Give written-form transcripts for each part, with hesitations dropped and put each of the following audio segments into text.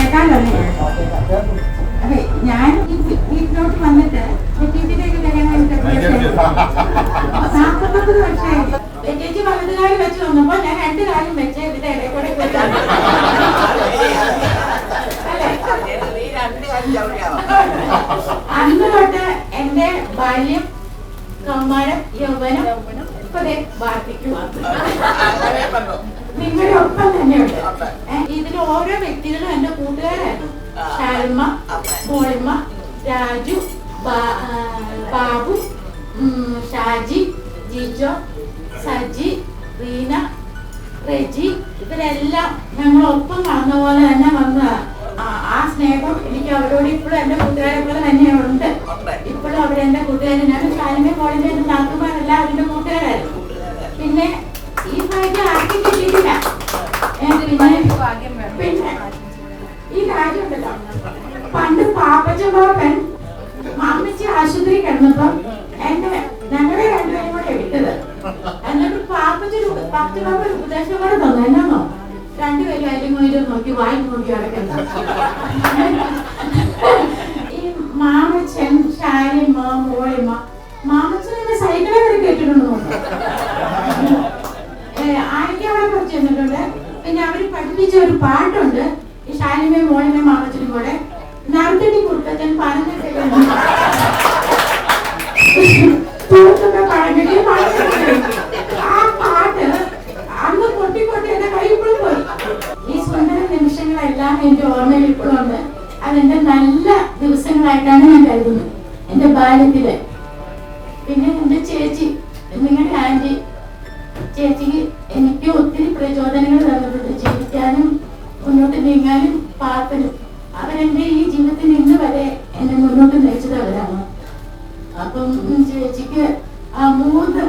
കേൾക്കാനല്ലേ? അതെ, ഞാൻ വീട്ടിലോട്ട് വന്നിട്ട് ചേച്ചിയുടെയൊക്കെ കല്യാണം 49 വർഷമായി. ചേച്ചി വലതുകാലം വെച്ച് വന്നപ്പോ ഞാൻ 2 കാലം വെച്ച് ഇതിന്റെ ഇടയിൽ കൂടെ അന്ന് തൊട്ട് എന്റെ ബാല്യം, കൗമാരം, യൗവനം നിങ്ങളുടെ ഒപ്പം തന്നെയുണ്ട്. ഇതിൽ ഓരോ വ്യക്തികളും എന്റെ കൂട്ടുകാരായിരുന്നു. ശാൽമ, മോളിമ, രാജു, ബാബു, ഷാജി, ജിജോ, സജി, റീന, റെജി, ഇവരെല്ലാം ഞങ്ങളൊപ്പം നടന്ന പോലെ തന്നെ വന്നതാണ്. ആ സ്നേഹം എനിക്ക് അവരോട് ഇപ്പോഴും എന്റെ കൂട്ടുകാരെ പോലെ തന്നെയുണ്ട്. ഇപ്പോഴും അവരെന്റെ കൂട്ടുകാരെ. ഞാൻ ശാലിമ മോളിന്റെ എന്റെ നാട്ടുമാരെല്ലാം അവരുടെ കൂട്ടുകാരായിരുന്നു. പിന്നെ ഈ ഭാഗ്യം ആർക്കും കിട്ടിയിട്ടില്ല. പിന്നെ ഈ രാജ്യമുണ്ടല്ലോ, പണ്ട് പാപ്പച്ചൻ മാമിച്ചി ആശുപത്രി കിടന്നപ്പം ഞങ്ങളെ രണ്ടുപേരും കൂടെ എടുത്തത്. എന്നിട്ട് പാപ്പച്ചൻ ഒരു ഉപദേശം കൂടെ തന്നു. എന്നാന്നോ, 2 പേരും അരിമൊയിലും നോക്കി വായി നോക്കി അടക്കണ്ട. ഈ മാമച്ചൻ, ശാലിമ, മോളിമ, മാമച്ചനെ സൈക്കിളെ വരെ കേട്ടിട്ടുണ്ടോ? ആരൊക്കെ അവിടെ കുറച്ച് ചെന്നിട്ടുണ്ട്. പിന്നെ അവര് പഠിപ്പിച്ച ഒരു പാട്ടുണ്ട്, ഈ ശാലിമയും മോളിമയും മാമച്ചനും കൂടെ. നറുത്തടി കുറുക്കച്ചൻ പറഞ്ഞിട്ട് ആ പാട്ട് അന്ന് പൊട്ടി എന്റെ കൈ ഇപ്പോഴും പോയി. ഈ സുന്ദര നിമിഷങ്ങളെല്ലാം എന്റെ ഓർമ്മയിൽ ഇപ്പോഴും ഉണ്ട്. അതെന്റെ നല്ല ദിവസങ്ങളായിട്ടാണ് ഞാൻ കരുതുന്നത്, എന്റെ ബാല്യത്തില്. പിന്നെ എന്റെ ചേച്ചി, നിങ്ങളുടെ ആന്റി, ചേച്ചിക്ക് എനിക്ക് ഒത്തിരി പ്രചോദനങ്ങൾ തന്നിട്ടുണ്ട്, ജീവിക്കാനും മുന്നോട്ട് നീങ്ങാനും പാർപ്പനും. അവരെന്റെ ഈ ജീവിതത്തിൽ ഇന്ന് വരെ എന്നെ മുന്നോട്ട് നയിച്ചത് അവരാണ്. അപ്പം ചേച്ചിക്ക് ആ 3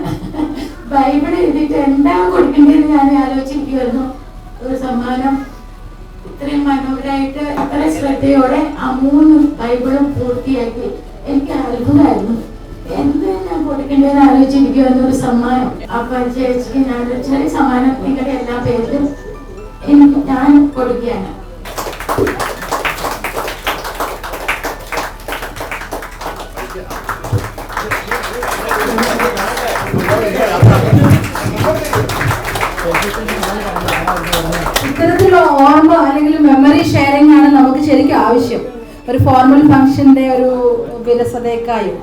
ബൈബിൾ എഴുതിയിട്ട് എന്താ കൊടുക്കേണ്ടതെന്ന് ഞാൻ ആലോചിച്ചിരിക്കുമായിരുന്നു. ഒരു സമ്മാനം ഇത്രയും മനോഹരമായിട്ട് അത്ര ശ്രദ്ധയോടെ ആ 3 ബൈബിളും പൂർത്തിയാക്കി. എനിക്ക് അത്ഭുതമായിരുന്നു. എന്ത് ഞാൻ കൊടുക്കേണ്ടതെന്ന് ആലോചിച്ചിരിക്കുമായിരുന്നു. ഒരു സമ്മാനം. അപ്പൊ ചേച്ചിക്ക് ഞാൻ ഒരു ചെറിയ സമ്മാനം നിങ്ങളുടെ എല്ലാ പേരിലും ഞാൻ കൊടുക്കുകയാണ്. ഇത്തരത്തിലുള്ള ഓർമ്മ അല്ലെങ്കിൽ മെമ്മറി ഷെയറിംഗ് ആണ് നമുക്ക് ശരിക്കും ആവശ്യം. ഒരു ഫോർമൽ ഫംഗ്ഷന്റെ ഒരു വിരസതയേക്കായും